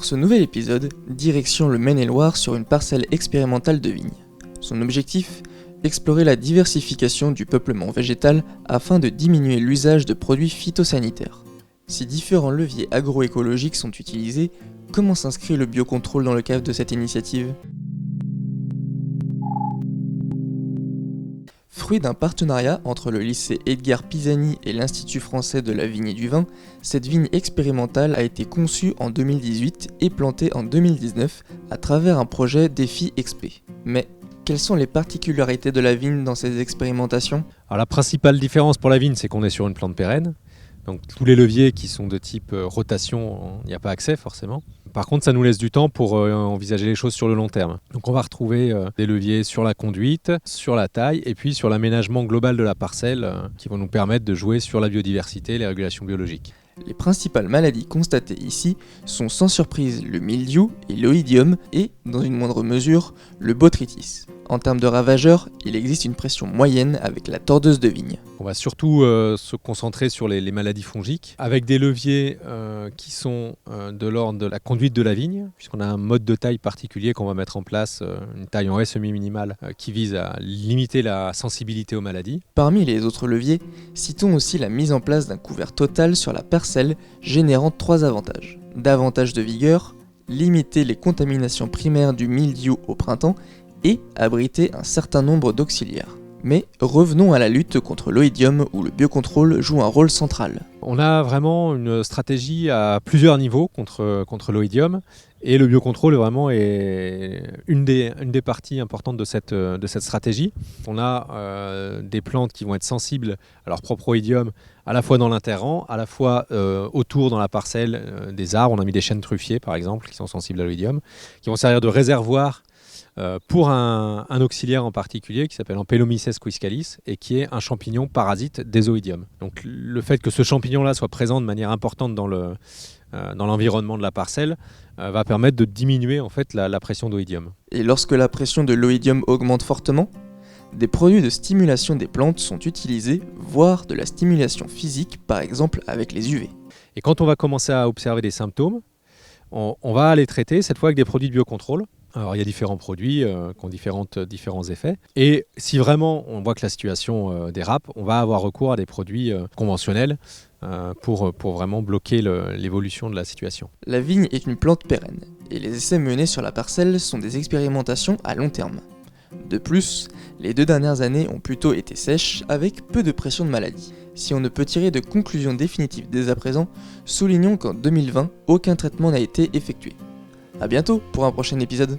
Pour ce nouvel épisode, direction le Maine-et-Loire sur une parcelle expérimentale de vignes. Son objectif ? Explorer la diversification du peuplement végétal afin de diminuer l'usage de produits phytosanitaires. Si différents leviers agroécologiques sont utilisés, comment s'inscrit le biocontrôle dans le cadre de cette initiative ? Fruit d'un partenariat entre le lycée Edgar Pisani et l'Institut français de la vigne et du vin, cette vigne expérimentale a été conçue en 2018 et plantée en 2019 à travers un projet Défi XP. Mais quelles sont les particularités de la vigne dans ces expérimentations ? Alors la principale différence pour la vigne, c'est qu'on est sur une plante pérenne. Donc tous les leviers qui sont de type rotation, il n'y a pas accès forcément. Par contre, ça nous laisse du temps pour envisager les choses sur le long terme. Donc on va retrouver des leviers sur la conduite, sur la taille et puis sur l'aménagement global de la parcelle qui vont nous permettre de jouer sur la biodiversité et les régulations biologiques. Les principales maladies constatées ici sont sans surprise le mildiou et l'oïdium et, dans une moindre mesure, le botrytis. En termes de ravageurs, il existe une pression moyenne avec la tordeuse de vigne. On va surtout se concentrer sur les maladies fongiques, avec des leviers qui sont de l'ordre de la conduite de la vigne, puisqu'on a un mode de taille particulier qu'on va mettre en place, une taille en haie semi-minimale, qui vise à limiter la sensibilité aux maladies. Parmi les autres leviers, citons aussi la mise en place d'un couvert total sur la parcelle, générant 3 avantages. Davantage de vigueur, limiter les contaminations primaires du mildiou au printemps, et abriter un certain nombre d'auxiliaires. Mais revenons à la lutte contre l'oïdium où le biocontrôle joue un rôle central. On a vraiment une stratégie à plusieurs niveaux contre l'oïdium et le biocontrôle vraiment est une des parties importantes de cette stratégie. On a des plantes qui vont être sensibles à leur propre oïdium à la fois dans l'interrang, à la fois autour dans la parcelle des arbres. On a mis des chênes truffiers par exemple qui sont sensibles à l'oïdium, qui vont servir de réservoir pour un auxiliaire en particulier qui s'appelle Ampelomyces quiscalis et qui est un champignon parasite des oïdiums. Donc le fait que ce champignon-là soit présent de manière importante dans l'environnement de la parcelle va permettre de diminuer en fait la pression d'oïdium. Et lorsque la pression de l'oïdium augmente fortement, des produits de stimulation des plantes sont utilisés, voire de la stimulation physique, par exemple avec les UV. Et quand on va commencer à observer des symptômes, on va les traiter cette fois avec des produits de biocontrôle. Alors il y a différents produits qui ont différents effets. Et si vraiment on voit que la situation dérape, on va avoir recours à des produits conventionnels pour vraiment bloquer l'évolution de la situation. La vigne est une plante pérenne, et les essais menés sur la parcelle sont des expérimentations à long terme. De plus, les 2 dernières années ont plutôt été sèches, avec peu de pression de maladie. Si on ne peut tirer de conclusion définitive dès à présent, soulignons qu'en 2020, aucun traitement n'a été effectué. A bientôt pour un prochain épisode.